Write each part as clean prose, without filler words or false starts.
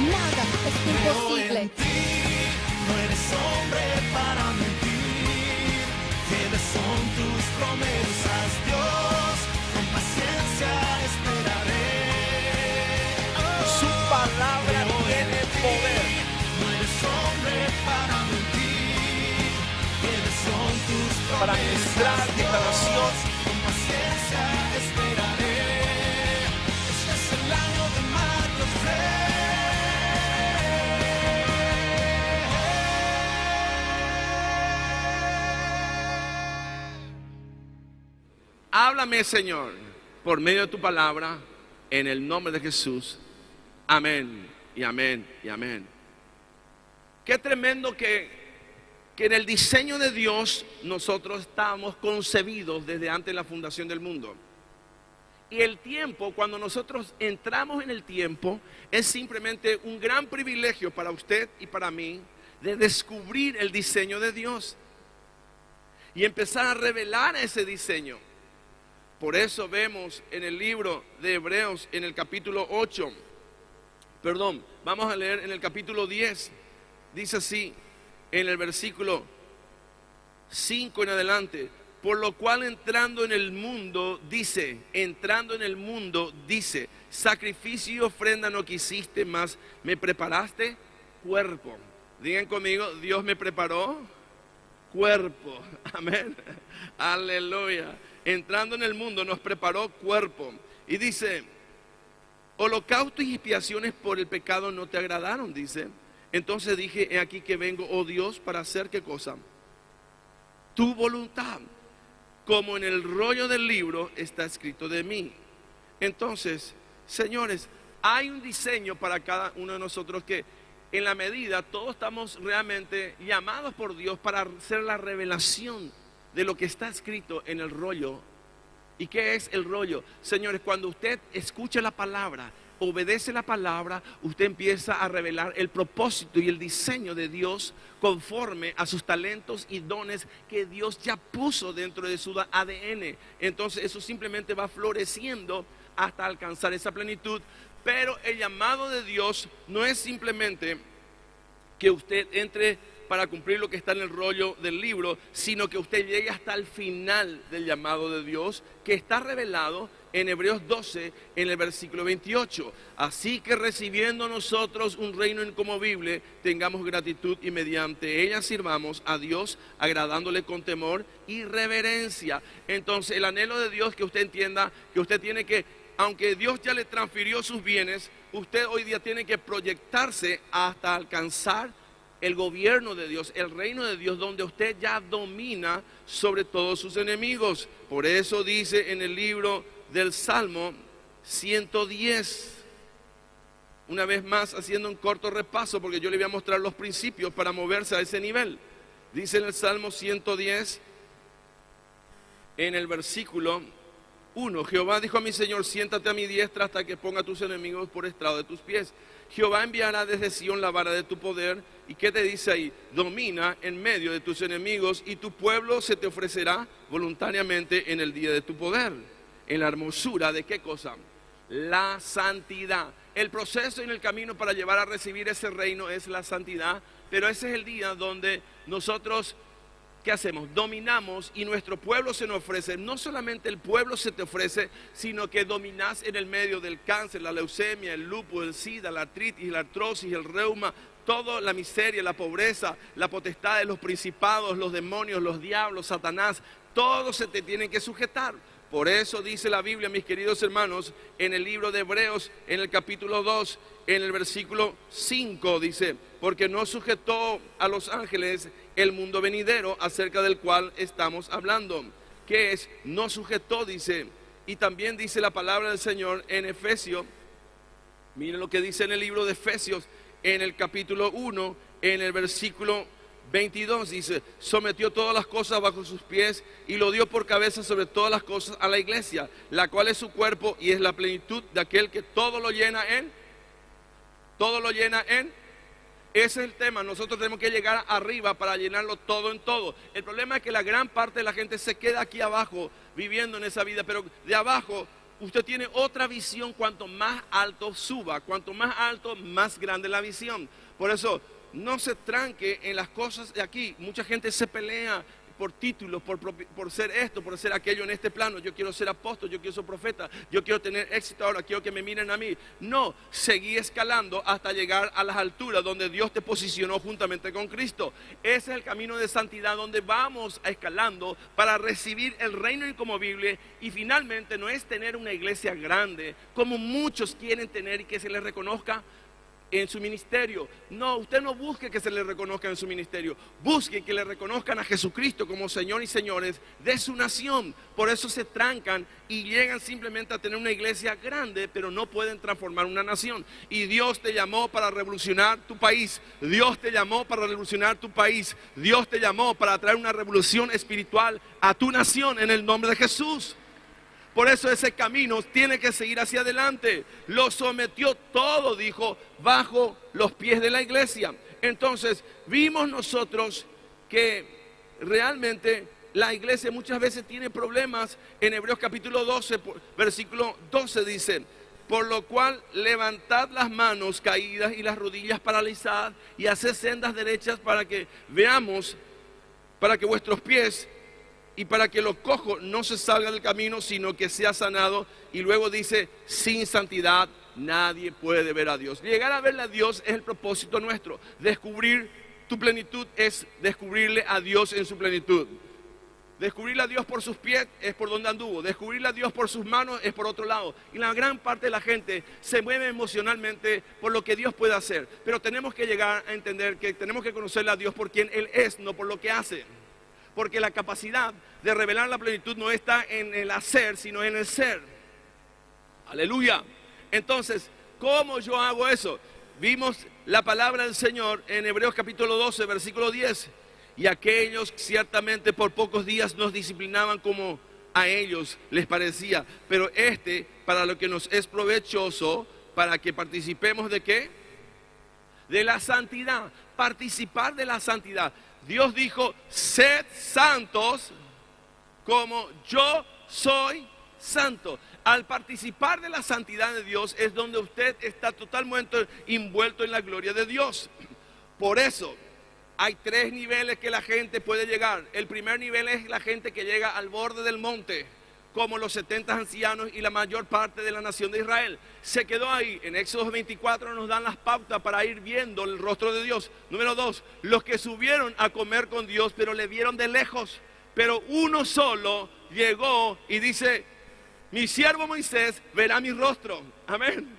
nada es imposible. No eres hombre para mentir, fieles son tus promesas, Dios, con paciencia esperaré. Su palabra tiene poder. No eres hombre para mentir, fieles son tus promesas, Para ministrar declaración. con paciencia esperaré. Este es el año de Marco Háblame, Señor, por medio de tu palabra, en el nombre de Jesús. Amén y amén y amén. Qué tremendo que en el diseño de Dios nosotros estábamos concebidos desde antes de la fundación del mundo. Y el tiempo, cuando nosotros entramos en el tiempo, es simplemente un gran privilegio para usted y para mí de descubrir el diseño de Dios y empezar a revelar ese diseño. Por eso vemos en el libro de Hebreos, en el capítulo 8, vamos a leer en el capítulo 10, dice así, en el versículo 5 en adelante: por lo cual entrando en el mundo dice, sacrificio y ofrenda no quisiste, mas me preparaste cuerpo. Digan conmigo, Dios me preparó cuerpo. Amén. Aleluya. Entrando en el mundo nos preparó cuerpo. Y dice, holocausto y expiaciones por el pecado no te agradaron, dice. Entonces dije, he aquí que vengo, oh Dios, para hacer ¿qué cosa? Tu voluntad, como en el rollo del libro está escrito de mí. Entonces, señores, hay un diseño para cada uno de nosotros que en la medida todos estamos realmente llamados por Dios para hacer la revelación de lo que está escrito en el rollo. ¿Y qué es el rollo? Señores, cuando usted escucha la palabra, obedece la palabra, usted empieza a revelar el propósito y el diseño de Dios conforme a sus talentos y dones que Dios ya puso dentro de su ADN. Entonces eso simplemente va floreciendo hasta alcanzar esa plenitud. Pero el llamado de Dios no es simplemente que usted entre para cumplir lo que está en el rollo del libro, sino que usted llegue hasta el final del llamado de Dios, que está revelado en Hebreos 12, en el versículo 28. Así que recibiendo nosotros un reino inconmovible, tengamos gratitud y mediante ella sirvamos a Dios, agradándole con temor y reverencia. Entonces el anhelo de Dios, que usted entienda que usted tiene que, aunque Dios ya le transfirió sus bienes, usted hoy día tiene que proyectarse hasta alcanzar el gobierno de Dios, el reino de Dios, donde usted ya domina sobre todos sus enemigos. Por eso dice en el libro del Salmo 110, una vez más haciendo un corto repaso, porque yo le voy a mostrar los principios para moverse a ese nivel. Dice en el Salmo 110, en el versículo 1, Jehová dijo a mi Señor, siéntate a mi diestra hasta que ponga a tus enemigos por estrado de tus pies. Jehová enviará desde Sión la vara de tu poder. ¿Y qué te dice ahí? Domina en medio de tus enemigos y tu pueblo se te ofrecerá voluntariamente en el día de tu poder. En la hermosura de ¿qué cosa? La santidad. El proceso en el camino para llevar a recibir ese reino es la santidad, pero ese es el día donde nosotros, ¿qué hacemos? Dominamos y nuestro pueblo se nos ofrece. No solamente el pueblo se te ofrece, sino que dominás en el medio del cáncer, la leucemia, el lupus, el sida, la artritis, la artrosis, el reuma, toda la miseria, la pobreza, la potestad de los principados, los demonios, los diablos, Satanás. Todos se te tienen que sujetar. Por eso dice la Biblia, mis queridos hermanos, en el libro de Hebreos, en el capítulo 2, en el versículo 5, dice, porque no sujetó a los ángeles el mundo venidero acerca del cual estamos hablando. ¿Qué es? No sujetó, dice. Y también dice la palabra del Señor en Efesios. Miren lo que dice en el libro de Efesios, en el capítulo 1, en el versículo 22, dice, sometió todas las cosas bajo sus pies y lo dio por cabeza sobre todas las cosas a la iglesia, la cual es su cuerpo y es la plenitud de aquel que todo lo llena en. Ese es el tema. Nosotros tenemos que llegar arriba para llenarlo todo en todo. El problema es que la gran parte de la gente se queda aquí abajo viviendo en esa vida, pero de abajo usted tiene otra visión cuanto más alto suba, cuanto más alto, más grande la visión. Por eso, no se tranque en las cosas de aquí. Mucha gente se pelea por títulos, por ser esto, por ser aquello en este plano. Yo quiero ser apóstol, yo quiero ser profeta, yo quiero tener éxito ahora, quiero que me miren a mí. No, seguí escalando hasta llegar a las alturas donde Dios te posicionó juntamente con Cristo. Ese es el camino de santidad donde vamos escalando para recibir el reino inconmovible. Y finalmente no es tener una iglesia grande como muchos quieren tener y que se les reconozca en su ministerio. No, usted no busque que se le reconozca en su ministerio. Busque que le reconozcan a Jesucristo como Señor y señores de su nación. Por eso se trancan y llegan simplemente a tener una iglesia grande, pero no pueden transformar una nación. Y Dios te llamó para revolucionar tu país. Dios te llamó para revolucionar tu país. Dios te llamó para traer una revolución espiritual a tu nación en el nombre de Jesús. Por eso ese camino tiene que seguir hacia adelante. Lo sometió todo, dijo, bajo los pies de la iglesia. Entonces, vimos nosotros que realmente la iglesia muchas veces tiene problemas. En Hebreos capítulo 12, versículo 12 dice: por lo cual levantad las manos caídas y las rodillas paralizadas y haced sendas derechas para que veamos, para que vuestros pies y para que los cojos no se salgan del camino, sino que sea sanado. Y luego dice: sin santidad nadie puede ver a Dios. Llegar a verle a Dios es el propósito nuestro. Descubrir tu plenitud es descubrirle a Dios en su plenitud. Descubrirle a Dios por sus pies es por donde anduvo. Descubrirle a Dios por sus manos es por otro lado. Y la gran parte de la gente se mueve emocionalmente por lo que Dios puede hacer. Pero tenemos que llegar a entender que tenemos que conocerle a Dios por quien Él es, no por lo que hace. Porque la capacidad de revelar la plenitud no está en el hacer, sino en el ser. Aleluya. Entonces, ¿cómo yo hago eso? Vimos la palabra del Señor en Hebreos capítulo 12, versículo 10. Y aquellos ciertamente por pocos días nos disciplinaban como a ellos les parecía. Pero para lo que nos es provechoso, para que participemos ¿de qué? De la santidad. Participar de la santidad. Dios dijo: sed santos como yo soy santo. Al participar de la santidad de Dios es donde usted está totalmente envuelto en la gloria de Dios. Por eso hay 3 niveles que la gente puede llegar. El primer nivel es la gente que llega al borde del monte, como los 70 ancianos y la mayor parte de la nación de Israel. Se quedó ahí. En Éxodo 24 nos dan las pautas para ir viendo el rostro de Dios. Número 2, los que subieron a comer con Dios, pero le vieron de lejos. Pero uno solo llegó y dice: mi siervo Moisés verá mi rostro. Amén.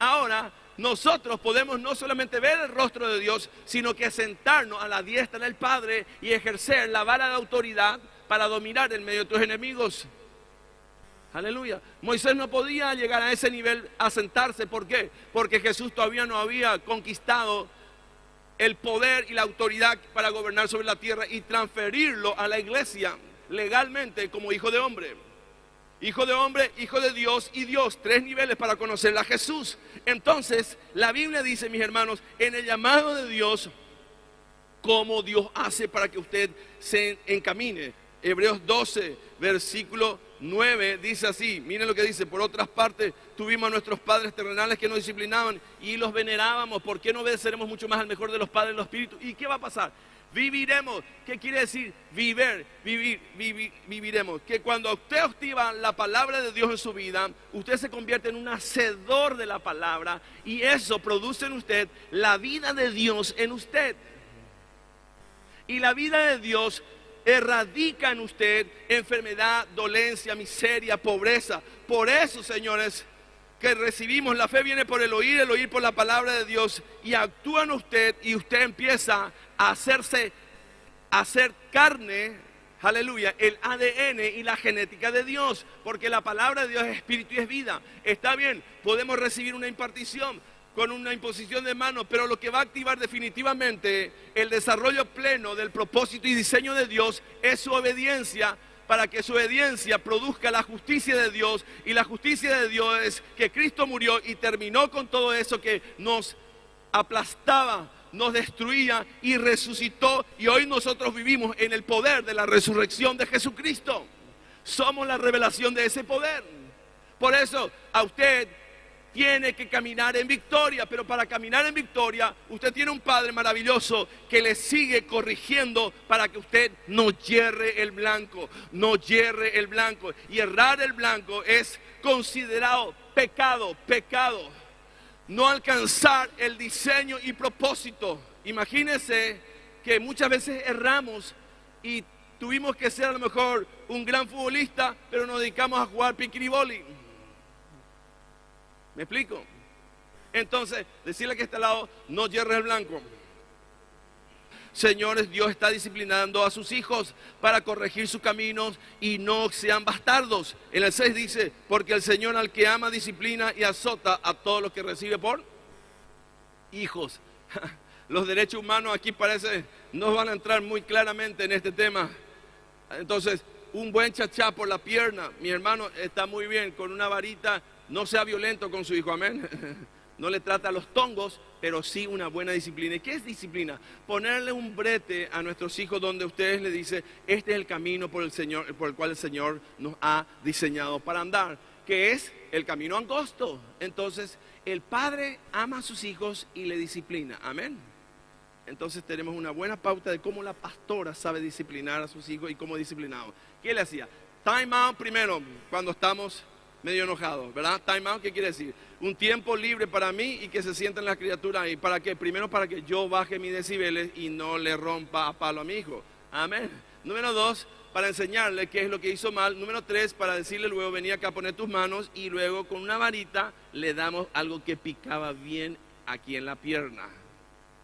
Ahora, nosotros podemos no solamente ver el rostro de Dios, sino que sentarnos a la diestra del Padre y ejercer la vara de autoridad para dominar en medio de tus enemigos. Aleluya. Moisés no podía llegar a ese nivel a sentarse. ¿Por qué? Porque Jesús todavía no había conquistado el poder y la autoridad para gobernar sobre la tierra y transferirlo a la iglesia legalmente como hijo de hombre. Hijo de hombre, hijo de Dios y Dios. 3 niveles para conocer a Jesús. Entonces, la Biblia dice, mis hermanos, en el llamado de Dios, cómo Dios hace para que usted se encamine. Hebreos 12, versículo 9 dice así, miren lo que dice: por otras partes tuvimos a nuestros padres terrenales que nos disciplinaban y los venerábamos. ¿Por qué no obedeceremos mucho más al mejor de los padres del Espíritu? ¿Y qué va a pasar? Viviremos. ¿Qué quiere decir viviremos? Que cuando usted activa la palabra de Dios en su vida, usted se convierte en un hacedor de la palabra y eso produce en usted la vida de Dios en usted. Y la vida de Dios erradica en usted enfermedad, dolencia, miseria, pobreza. Por eso, señores, que recibimos la fe viene por el oír por la palabra de Dios, y actúa en usted y usted empieza a hacer carne, aleluya, el ADN y la genética de Dios, porque la palabra de Dios es espíritu y es vida. Está bien, podemos recibir una impartición con una imposición de manos, pero lo que va a activar definitivamente el desarrollo pleno del propósito y diseño de Dios es su obediencia, para que su obediencia produzca la justicia de Dios. Y la justicia de Dios es que Cristo murió y terminó con todo eso que nos aplastaba, nos destruía, y resucitó. Y hoy nosotros vivimos en el poder de la resurrección de Jesucristo. Somos la revelación de ese poder. Por eso a usted tiene que caminar en victoria, pero para caminar en victoria usted tiene un Padre maravilloso que le sigue corrigiendo para que usted no yerre el blanco, no yerre el blanco. Y errar el blanco es considerado pecado. No alcanzar el diseño y propósito. Imagínense que muchas veces erramos y tuvimos que ser a lo mejor un gran futbolista, pero nos dedicamos a jugar piquiriboli. ¿Me explico? Entonces, decirle que está al lado, no yerres el blanco. Señores, Dios está disciplinando a sus hijos para corregir sus caminos y no sean bastardos. En el 6 dice, porque el Señor al que ama disciplina y azota a todos los que recibe por hijos. Los derechos humanos aquí parece no van a entrar muy claramente en este tema. Entonces, un buen chachá por la pierna, mi hermano, está muy bien, con una varita. No sea violento con su hijo, amén. No le trata a los tongos, pero sí una buena disciplina. ¿Y qué es disciplina? Ponerle un brete a nuestros hijos donde ustedes le dicen, este es el camino por el cual el Señor nos ha diseñado para andar, que es el camino angosto. Entonces, el padre ama a sus hijos y le disciplina, amén. Entonces tenemos una buena pauta de cómo la pastora sabe disciplinar a sus hijos y cómo disciplinamos. ¿Qué le hacía? Time out primero, cuando estamos medio enojados, ¿verdad? Time out, ¿qué quiere decir? Un tiempo libre para mí y que se sientan las criaturas ahí. ¿Para qué? Primero para que yo baje mis decibeles y no le rompa a palo a mi hijo. Amén. Número 2, para enseñarle qué es lo que hizo mal. Número 3, para decirle luego, vení acá a poner tus manos, y luego con una varita le damos algo que picaba bien aquí en la pierna.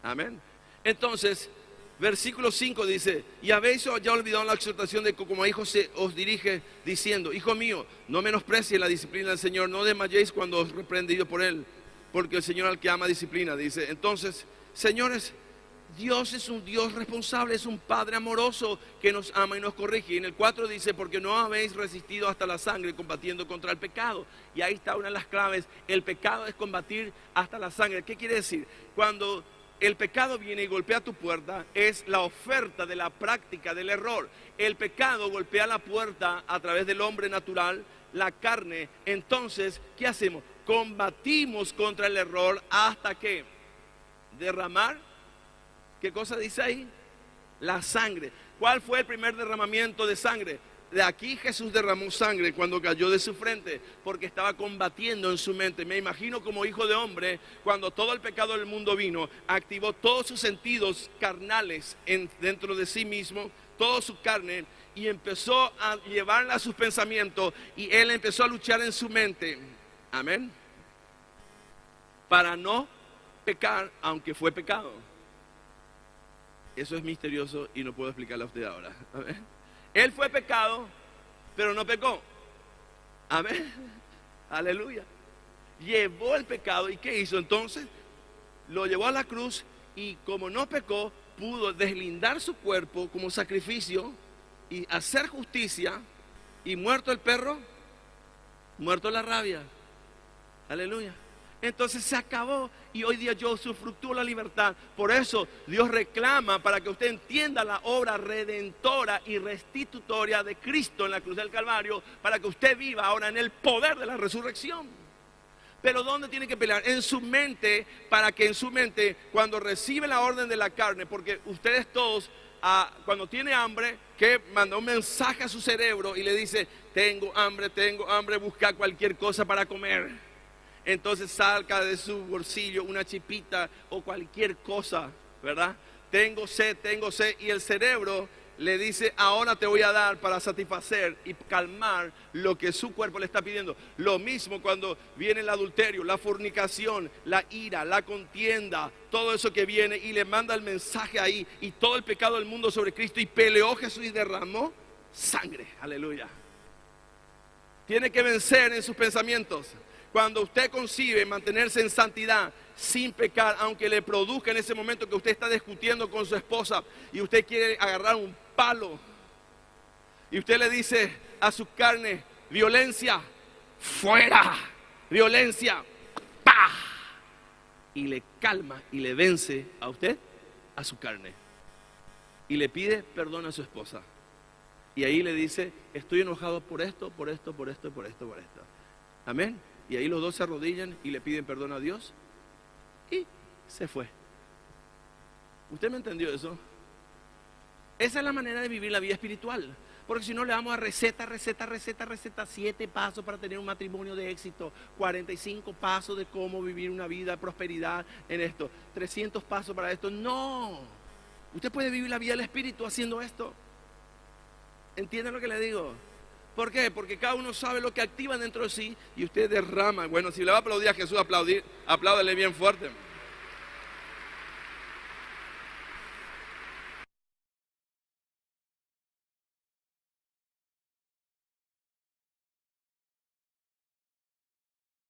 Amén. Entonces, versículo 5 dice, y habéis ya olvidado la exhortación de que como a hijos se os dirige diciendo, hijo mío, no menosprecie la disciplina del Señor, no desmayéis cuando os reprendido por Él, porque el Señor al que ama disciplina, dice. Entonces, señores, Dios es un Dios responsable, es un Padre amoroso que nos ama y nos corrige. Y en el 4 dice, porque no habéis resistido hasta la sangre combatiendo contra el pecado. Y ahí está una de las claves, el pecado es combatir hasta la sangre. ¿Qué quiere decir? Cuando el pecado viene y golpea tu puerta, es la oferta de la práctica del error. El pecado golpea la puerta a través del hombre natural, la carne. Entonces, ¿qué hacemos? Combatimos contra el error hasta que derramar. ¿Qué cosa dice ahí? La sangre. ¿Cuál fue el primer derramamiento de sangre? De aquí Jesús derramó sangre cuando cayó de su frente, porque estaba combatiendo en su mente. Me imagino como hijo de hombre, cuando todo el pecado del mundo vino, activó todos sus sentidos carnales dentro de sí mismo, toda su carne, y empezó a llevarla a sus pensamientos, y él empezó a luchar en su mente. Amén. Para no pecar, aunque fue pecado. Eso es misterioso y no puedo explicarlo a usted ahora. Amén. Él fue pecado, pero no pecó. Amén. Aleluya. Llevó el pecado, ¿y qué hizo entonces? Lo llevó a la cruz, y como no pecó, pudo deslindar su cuerpo como sacrificio y hacer justicia. Y muerto el perro, muerto la rabia. Aleluya. Entonces se acabó, y hoy día yo usufructúo la libertad. Por eso Dios reclama para que usted entienda la obra redentora y restitutoria de Cristo en la cruz del Calvario, para que usted viva ahora en el poder de la resurrección. Pero ¿dónde tiene que pelear? En su mente, para que en su mente, cuando recibe la orden de la carne, porque ustedes todos, cuando tiene hambre, que manda un mensaje a su cerebro y le dice, tengo hambre, busca cualquier cosa para comer. Entonces saca de su bolsillo una chipita o cualquier cosa, ¿verdad? Tengo sed, y el cerebro le dice, ahora te voy a dar para satisfacer y calmar lo que su cuerpo le está pidiendo. Lo mismo cuando viene el adulterio, la fornicación, la ira, la contienda, todo eso que viene y le manda el mensaje ahí, y todo el pecado del mundo sobre Cristo, y peleó Jesús y derramó sangre. Aleluya. Tiene que vencer en sus pensamientos. Cuando usted concibe mantenerse en santidad, sin pecar, aunque le produzca en ese momento que usted está discutiendo con su esposa y usted quiere agarrar un palo, y usted le dice a su carne, violencia, fuera, violencia, ¡pah! Y le calma y le vence a usted, a su carne, y le pide perdón a su esposa. Y ahí le dice, estoy enojado por esto. Amén. Y ahí los dos se arrodillan y le piden perdón a Dios. Y se fue. ¿Usted me entendió eso? Esa es la manera de vivir la vida espiritual. Porque si no le damos a receta, 7 pasos para tener un matrimonio de éxito, 45 pasos de cómo vivir una vida de prosperidad en esto, 300 pasos para esto. No, usted puede vivir la vida del Espíritu haciendo esto. ¿Entienden lo que le digo? ¿Por qué? Porque cada uno sabe lo que activa dentro de sí y usted derrama. Bueno, si le va a aplaudir a Jesús, apláudele bien fuerte.